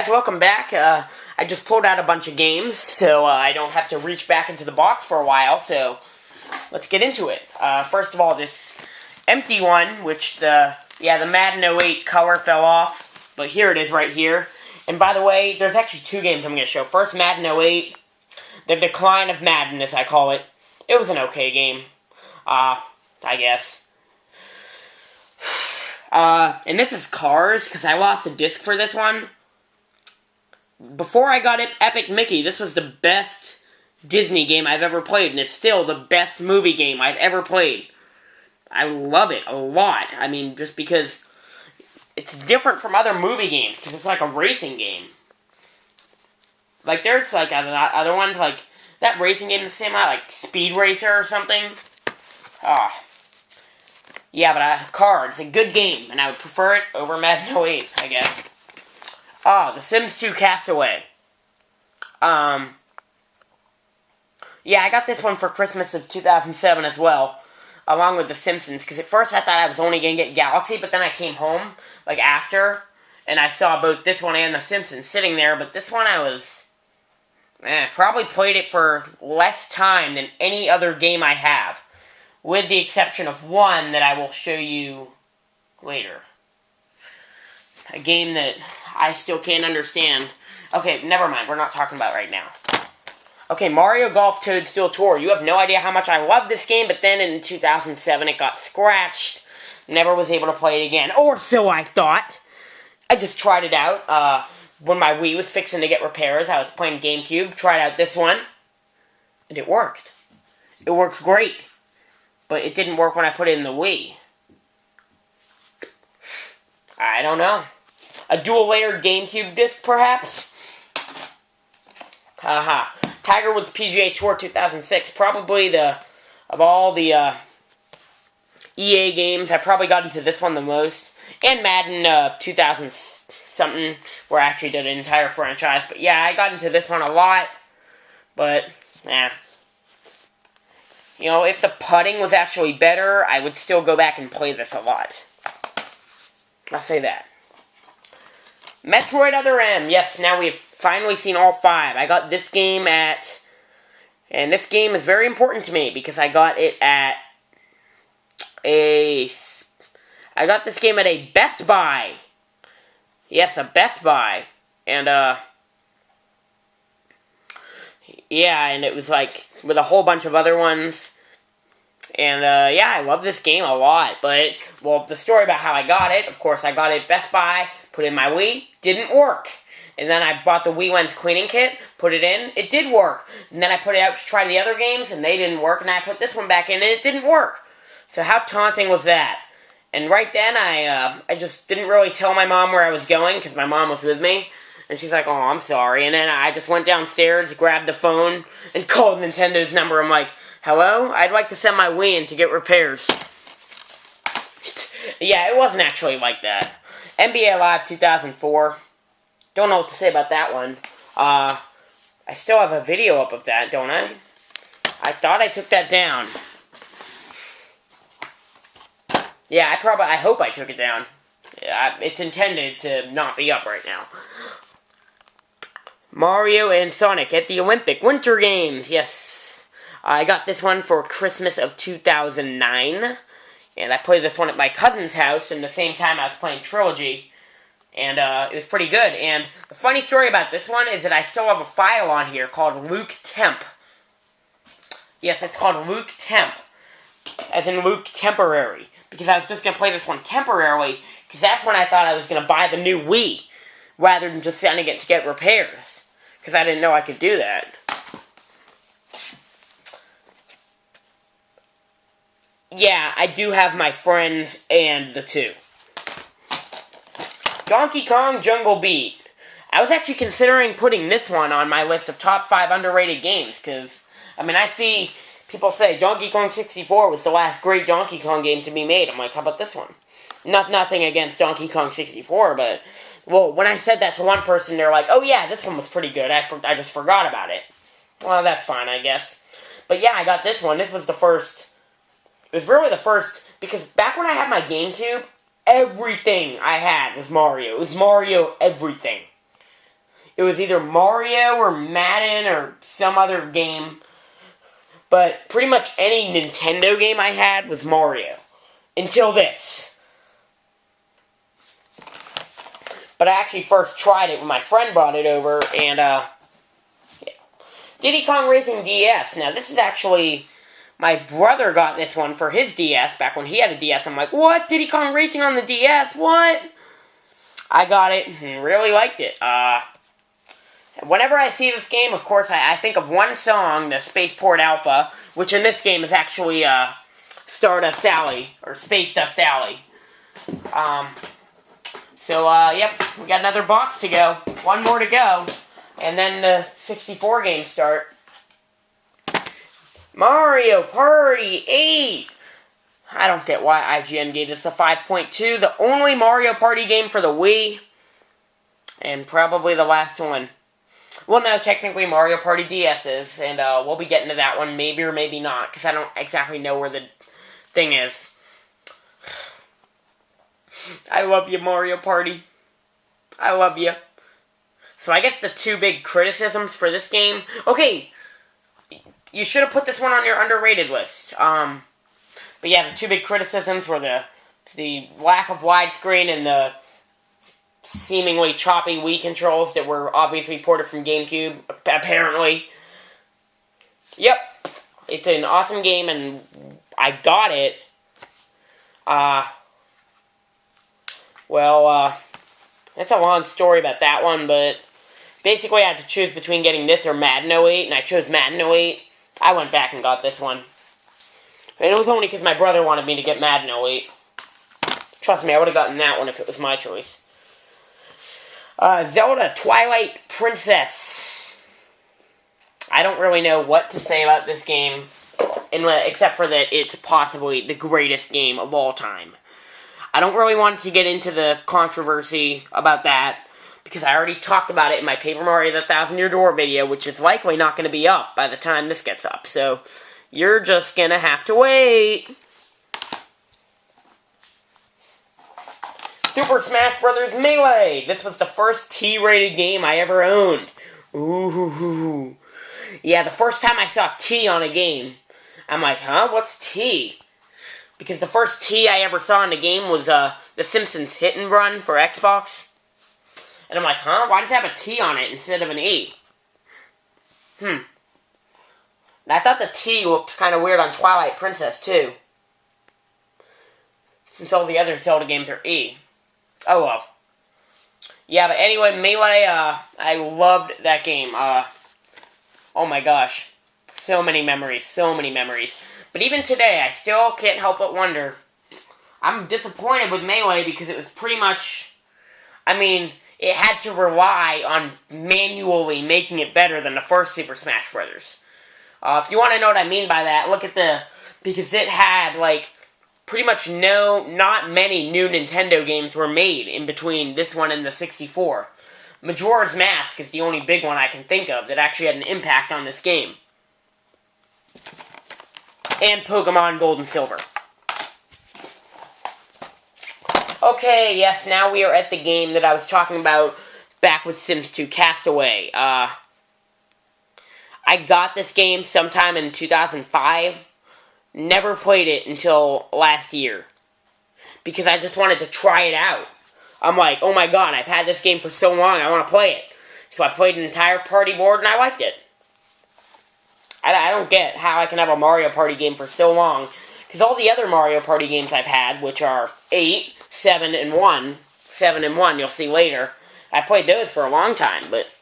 guys, welcome back. I just pulled out a bunch of games, so I don't have to reach back into the box for a while, so let's get into it. First of all, this empty one, which the Madden 08 color fell off, but here it is right here. And by the way, there's actually two games I'm going to show. First, Madden 08, The Decline of Madden, as I call it. It was an okay game, I guess. And this is Cars, because I lost the disc for this one. Before I got Epic Mickey, this was the best Disney game I've ever played, and it's still the best movie game I've ever played. I love it a lot. I mean, just because it's different from other movie games, because it's like a racing game. Like, there's like other ones, like that racing game that's same out, like Speed Racer or something. Yeah, but Cars, a good game, and I would prefer it over Madden 08, I guess. The Sims 2 Castaway. Yeah, I got this one for Christmas of 2007 as well, along with The Simpsons, because at first I thought I was only going to get Galaxy, but then I came home, like, after, and I saw both this one and The Simpsons sitting there, but this one I was, probably played it for less time than any other game I have, with the exception of one that I will show you later. A game that I still can't understand. Okay, never mind. We're not talking about it right now. Okay, Mario Golf Toadstool Tour. You have no idea how much I love this game, but then in 2007 it got scratched. Never was able to play it again. Or so I thought. I just tried it out. When my Wii was fixing to get repairs, I was playing GameCube. Tried out this one. And it worked. It worked great. But it didn't work when I put it in the Wii. I don't know. A dual-layered GameCube disc, perhaps? Haha. Tiger Woods PGA Tour 2006. Probably of all the EA games, I probably got into this one the most. And Madden 2000-something, where I actually did an entire franchise. But yeah, I got into this one a lot. But, you know, if the putting was actually better, I would still go back and play this a lot. I'll say that. Metroid Other M. Yes, now we've finally seen all 5. I got this game at... And this game is very important to me because I got it at I got this game at a Best Buy. Yes, a Best Buy. And, yeah, and it was like with a whole bunch of other ones. And, yeah, I love this game a lot. But, well, the story about how I got it, of course, I got it at Best Buy, put it in my Wii, didn't work. And then I bought the Wii Lens cleaning kit, put it in, it did work. And then I put it out to try the other games, and they didn't work, and I put this one back in, and it didn't work. So how taunting was that? And right then, I just didn't really tell my mom where I was going, because my mom was with me. And she's like, oh, I'm sorry. And then I just went downstairs, grabbed the phone, and called Nintendo's number. I'm like, hello? I'd like to send my Wii in to get repairs. Yeah, it wasn't actually like that. NBA Live 2004. Don't know what to say about that one. I still have a video up of that, don't I? I thought I took that down. Yeah, I hope I took it down. Yeah, it's intended to not be up right now. Mario and Sonic at the Olympic Winter Games. Yes. I got this one for Christmas of 2009. And I played this one at my cousin's house in the same time I was playing Trilogy. And it was pretty good. And the funny story about this one is that I still have a file on here called Luke Temp. Yes, it's called Luke Temp. As in Luke Temporary. Because I was just going to play this one temporarily. Because that's when I thought I was going to buy the new Wii. Rather than just sending it to get repairs. Because I didn't know I could do that. Yeah, I do have my friends and the 2. Donkey Kong Jungle Beat. I was actually considering putting this one on my list of top 5 underrated games, because, I mean, I see people say Donkey Kong 64 was the last great Donkey Kong game to be made. I'm like, how about this one? Nothing against Donkey Kong 64, but, well, when I said that to one person, they're like, oh yeah, this one was pretty good, I just forgot about it. Well, that's fine, I guess. But yeah, I got this one. This was the first. It was really the first, because back when I had my GameCube, everything I had was Mario. It was Mario everything. It was either Mario or Madden or some other game. But pretty much any Nintendo game I had was Mario. Until this. But I actually first tried it when my friend brought it over, and, yeah. Diddy Kong Racing DS. Now, this is actually... My brother got this one for his DS back when he had a DS. I'm like, what? Diddy Kong Racing on the DS? What? I got it and really liked it. Whenever I see this game, of course, I think of one song, the Spaceport Alpha, which in this game is actually Stardust Alley, or Space Dust Alley. Yep, we got another box to go. One more to go. And then the 64 games start. Mario Party 8! I don't get why IGN gave this a 5.2. The only Mario Party game for the Wii. And probably the last one. Well, no, technically Mario Party DS is. And we'll be getting to that one maybe or maybe not. Because I don't exactly know where the thing is. I love you, Mario Party. I love you. So I guess the two big criticisms for this game... Okay, you should have put this one on your underrated list. But yeah, the two big criticisms were the lack of widescreen and the seemingly choppy Wii controls that were obviously ported from GameCube, apparently. Yep, it's an awesome game, and I got it. That's a long story about that one, but basically I had to choose between getting this or Madden 08, and I chose Madden 08. I went back and got this one. And it was only because my brother wanted me to get Madden 08. Trust me, I would have gotten that one if it was my choice. Zelda Twilight Princess. I don't really know what to say about this game, except for that it's possibly the greatest game of all time. I don't really want to get into the controversy about that, because I already talked about it in my Paper Mario The 1,000-Year Door video, which is likely not going to be up by the time this gets up. So, you're just going to have to wait. Super Smash Bros. Melee! This was the first T-rated game I ever owned. Ooh. Yeah, the first time I saw T on a game, I'm like, huh? What's T? Because the first T I ever saw in a game was The Simpsons Hit and Run for Xbox. And I'm like, huh? Why does it have a T on it instead of an E? And I thought the T looked kind of weird on Twilight Princess, too. Since all the other Zelda games are E. Oh, well. Yeah, but anyway, Melee, I loved that game. Oh my gosh. So many memories. But even today, I still can't help but wonder. I'm disappointed with Melee because it was pretty much... I mean... It had to rely on manually making it better than the first Super Smash Bros. If you want to know what I mean by that, look at because it had, pretty much not many new Nintendo games were made in between this one and the 64. Majora's Mask is the only big one I can think of that actually had an impact on this game. And Pokemon Gold and Silver. Okay, yes, now we are at the game that I was talking about back with Sims 2 Castaway. I got this game sometime in 2005. Never played it until last year. Because I just wanted to try it out. I'm like, oh my god, I've had this game for so long, I want to play it. So I played an entire party board and I liked it. I don't get how I can have a Mario Party game for so long. Because all the other Mario Party games I've had, which are 8, 7, and 1. 7 and 1, you'll see later. I played those for a long time, but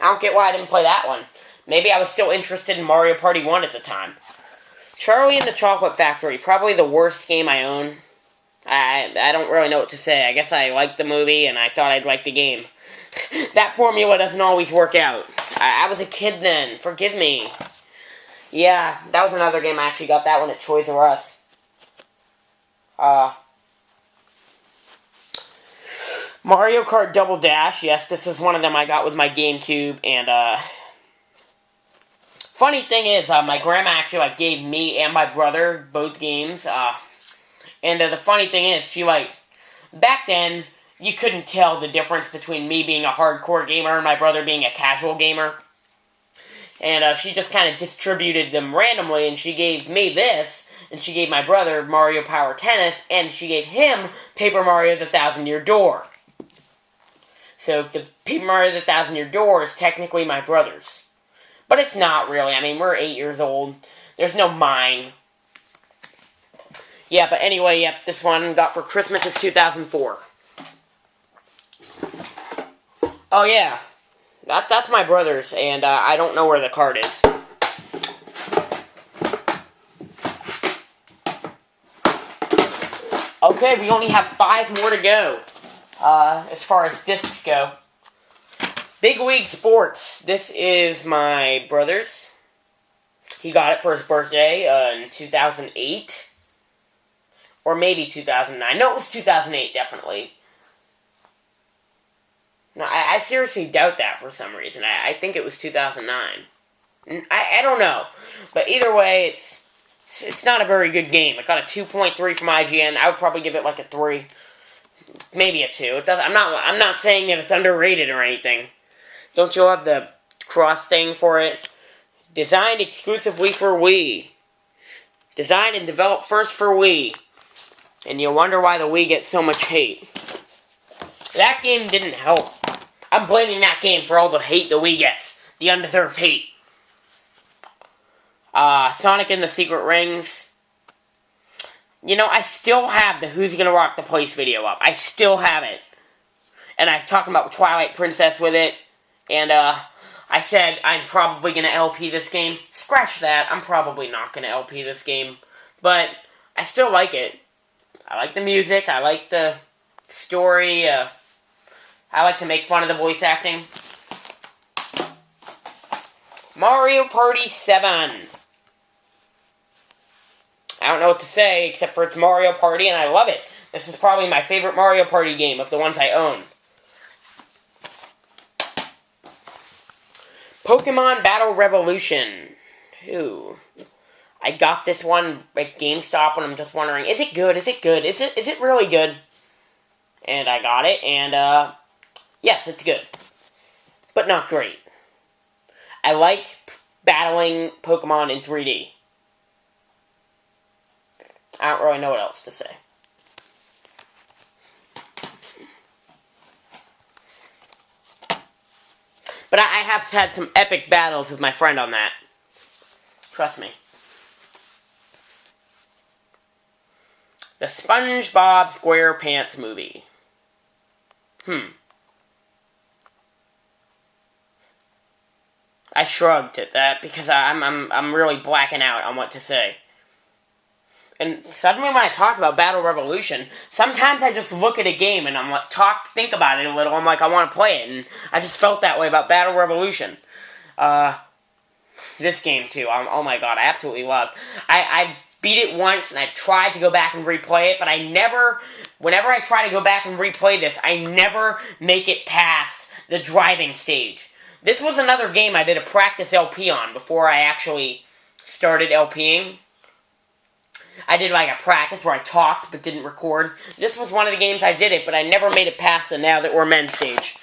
I don't get why I didn't play that one. Maybe I was still interested in Mario Party 1 at the time. Charlie and the Chocolate Factory, probably the worst game I own. I don't really know what to say. I guess I liked the movie, and I thought I'd like the game. That formula doesn't always work out. I was a kid then. Forgive me. Yeah, that was another game. I actually got that one at Toys R Us. Mario Kart Double Dash. Yes, this was one of them I got with my GameCube. And, funny thing is, my grandma actually, gave me and my brother both games. And the funny thing is, she, back then, you couldn't tell the difference between me being a hardcore gamer and my brother being a casual gamer. And she just kind of distributed them randomly, and she gave me this, and she gave my brother Mario Power Tennis, and she gave him Paper Mario the Thousand Year Door. So the Paper Mario the Thousand Year Door is technically my brother's. But it's not really. I mean, we're 8 years old. There's no mine. Yeah, but anyway, yep, this one got for Christmas of 2004. Oh, yeah. That's my brother's, and I don't know where the card is. Okay, we only have 5 more to go, as far as discs go. Big League Sports. This is my brother's. He got it for his birthday in 2008. Or maybe 2009. No, it was 2008, definitely. No, I seriously doubt that for some reason. I think it was 2009. I don't know. But either way, it's not a very good game. It got a 2.3 from IGN. I would probably give it like a 3. Maybe a 2. I'm not saying that it's underrated or anything. Don't you have the cross thing for it? Designed exclusively for Wii. Designed and developed first for Wii. And you wonder why the Wii gets so much hate. That game didn't help. I'm blaming that game for all the hate the Wii gets. The undeserved hate. Sonic and the Secret Rings. You know, I still have the Who's Gonna Rock the Place video up. I still have it. And I was talking about Twilight Princess with it. And, I said I'm probably gonna LP this game. Scratch that. I'm probably not gonna LP this game. But I still like it. I like the music. I like the story. I like to make fun of the voice acting. Mario Party 7. I don't know what to say, except for it's Mario Party, and I love it. This is probably my favorite Mario Party game of the ones I own. Pokemon Battle Revolution. Ooh. I got this one at GameStop, and I'm just wondering, is it good? Is it good? Is it really good? And I got it, and, yes, it's good. But not great. I like battling Pokemon in 3D. I don't really know what else to say. But I have had some epic battles with my friend on that. Trust me. The SpongeBob SquarePants movie. I shrugged at that because I'm really blacking out on what to say. And suddenly when I talk about Battle Revolution, sometimes I just look at a game and I'm like, think about it a little. I'm like, I want to play it. And I just felt that way about Battle Revolution. This game too. Oh my god, I absolutely love. I beat it once and I tried to go back and replay it, but whenever I try to go back and replay this, I never make it past the driving stage. This was another game I did a practice LP on before I actually started LPing. I did like a practice where I talked but didn't record. This was one of the games I did it, but I never made it past the Now That We're Men stage.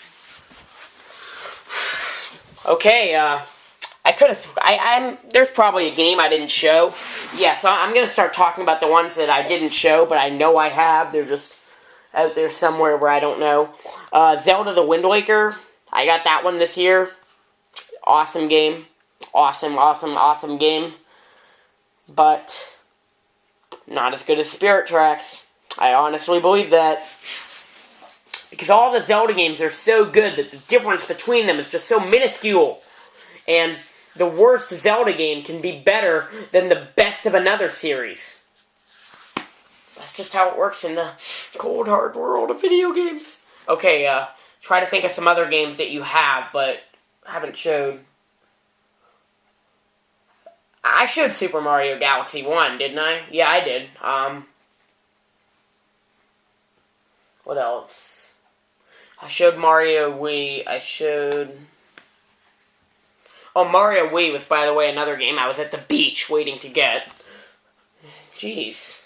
Okay, there's probably a game I didn't show. Yeah, so I'm going to start talking about the ones that I didn't show, but I know I have. They're just out there somewhere where I don't know. Zelda the Wind Waker. I got that one this year. Awesome game. Awesome game. But not as good as Spirit Tracks. I honestly believe that. Because all the Zelda games are so good that the difference between them is just so minuscule. And the worst Zelda game can be better than the best of another series. That's just how it works in the cold, hard world of video games. Okay, try to think of some other games that you have, but haven't showed. I showed Super Mario Galaxy 1, didn't I? Yeah, I did. What else? I showed Mario Wii. Oh, Mario Wii was, by the way, another game I was at the beach waiting to get. Jeez.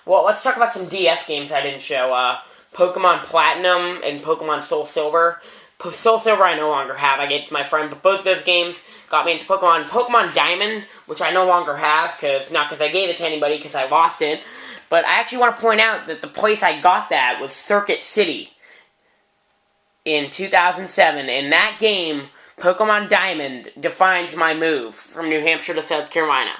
Well, let's talk about some DS games I didn't show. Pokemon Platinum and Pokemon Soul Silver. Soul Silver I no longer have. I gave it to my friend, but both those games got me into Pokemon. Pokemon Diamond, which I no longer have, not because I gave it to anybody, because I lost it. But I actually want to point out that the place I got that was Circuit City in 2007. And that game, Pokemon Diamond, defines my move from New Hampshire to South Carolina.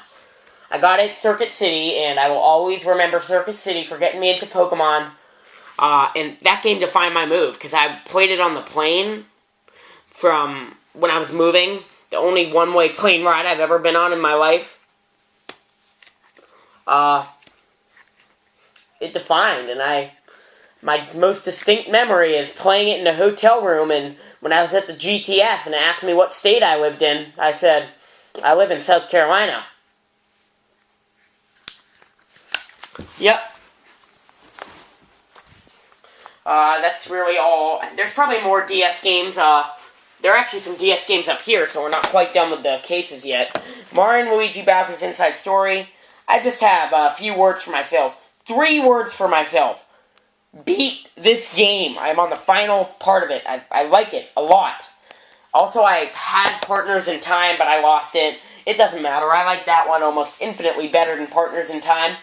I got it at Circuit City, and I will always remember Circuit City for getting me into Pokemon. And that game defined my move, because I played it on the plane from when I was moving. The only one-way plane ride I've ever been on in my life. It defined, and my most distinct memory is playing it in a hotel room, and when I was at the GTF and they asked me what state I lived in, I said, I live in South Carolina. Yep. That's really all. There's probably more DS games. There are actually some DS games up here, so we're not quite done with the cases yet. Mario & Luigi Bowser's Inside Story. I just have a few words for myself. 3 words for myself. Beat this game. I'm on the final part of it. I like it a lot. Also, I had Partners in Time, but I lost it. It doesn't matter. I like that one almost infinitely better than Partners in Time.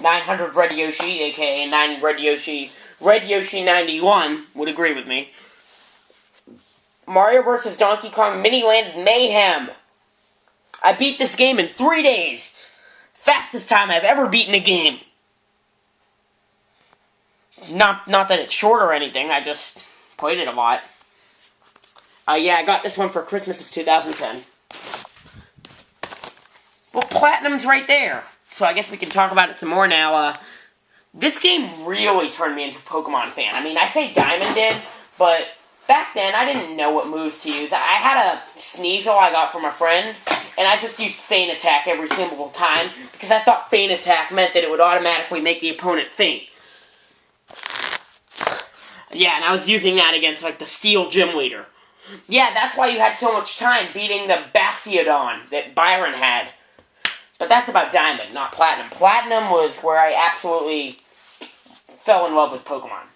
900 Red Yoshi, aka 9 Red Yoshi. Red Yoshi 91 would agree with me. Mario vs. Donkey Kong Mini Land Mayhem. I beat this game in 3 days. Fastest time I've ever beaten a game. Not that it's short or anything, I just played it a lot. Yeah, I got this one for Christmas of 2010. Well, Platinum's right there. So I guess we can talk about it some more now. This game really turned me into a Pokemon fan. I mean, I say Diamond did, but back then I didn't know what moves to use. I had a Sneasel I got from a friend, and I just used Feint Attack every single time, because I thought Feint Attack meant that it would automatically make the opponent faint. Yeah, and I was using that against, like, the Steel Gym Leader. Yeah, that's why you had so much time beating the Bastiodon that Byron had. But that's about Diamond, not Platinum. Platinum was where I absolutely fell in love with Pokemon.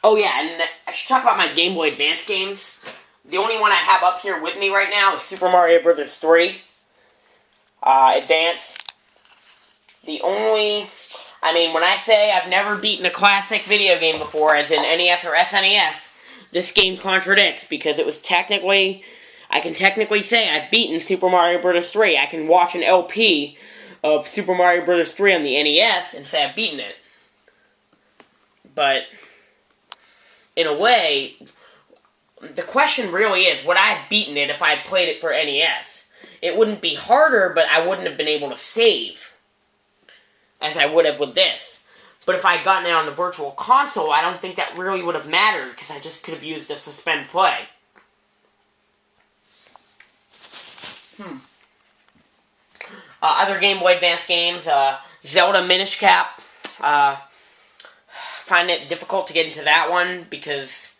Oh yeah, and I should talk about my Game Boy Advance games. The only one I have up here with me right now is Super Mario Bros. 3. Advance. The only... I mean, when I say I've never beaten a classic video game before, as in NES or SNES, this game contradicts, because it was technically... I can technically say I've beaten Super Mario Bros. 3. I can watch an LP of Super Mario Bros. 3 on the NES and say I've beaten it. But, in a way, the question really is, would I have beaten it if I had played it for NES? It wouldn't be harder, but I wouldn't have been able to save, as I would have with this. But if I had gotten it on the Virtual Console, I don't think that really would have mattered, because I just could have used the suspend play. Other Game Boy Advance games, Zelda Minish Cap. Find it difficult to get into that one because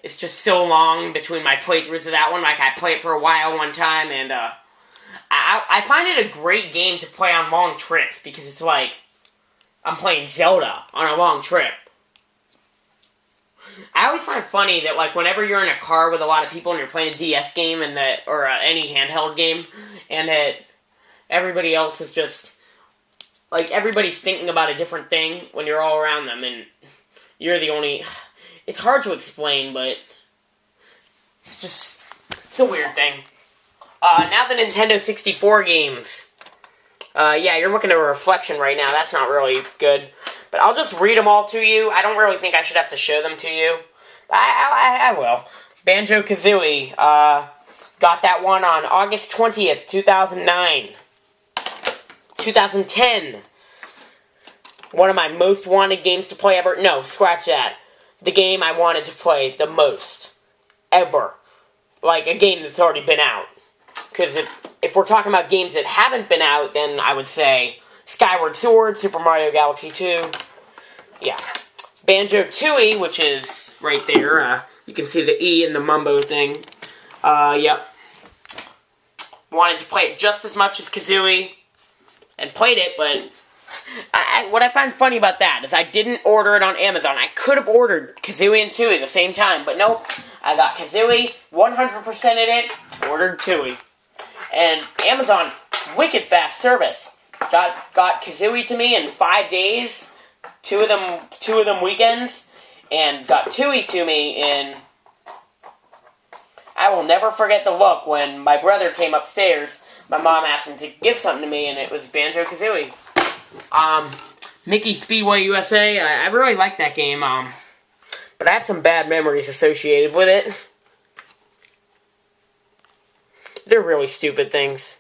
it's just so long between my playthroughs of that one. Like, I played it for a while one time, and I find it a great game to play on long trips because it's like I'm playing Zelda on a long trip. I always find it funny that, like, whenever you're in a car with a lot of people and you're playing a DS game or any handheld game, and that everybody else is just, like, everybody's thinking about a different thing when you're all around them, and you're the only... It's hard to explain, but it's a weird thing. Now the Nintendo 64 games. Yeah, you're looking at a reflection right now. That's not really good. But I'll just read them all to you. I don't really think I should have to show them to you. But I will. Banjo-Kazooie. Got that one on August 20th, 2009. 2010. One of my most wanted games to play ever. No, scratch that. The game I wanted to play the most. Ever. Like, a game that's already been out. Because if we're talking about games that haven't been out, then I would say Skyward Sword, Super Mario Galaxy 2. Yeah. Banjo-Tooie, which is right there. You can see the E in the Mumbo thing. Yep. Wanted to play it just as much as Kazooie. And played it, but What I find funny about that is I didn't order it on Amazon. I could have ordered Kazooie and Tooie at the same time, but nope. I got Kazooie, 100%ed it, ordered Tooie. And Amazon, wicked fast service. Got Kazooie to me in 5 days, two of them weekends, and got Tooie to me in... I will never forget the look when my brother came upstairs. My mom asked him to give something to me, and it was Banjo-Kazooie. Mickey Speedway USA, I really like that game, but I have some bad memories associated with it. They're really stupid things.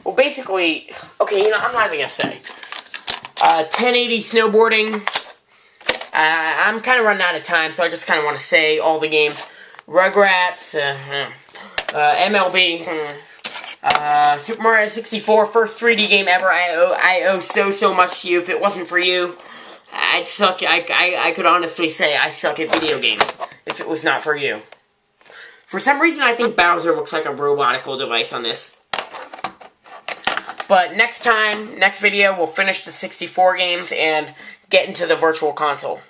Well, basically, okay, I'm not even gonna say. 1080 snowboarding. I'm kind of running out of time, so I just kind of want to say all the games. Rugrats, MLB, Super Mario 64, first 3D game ever. I owe so much to you. If it wasn't for you, I'd suck. I could honestly say I suck at video games if it was not for you. For some reason, I think Bowser looks like a robotical device on this. But next video, we'll finish the 64 games and get into the Virtual Console.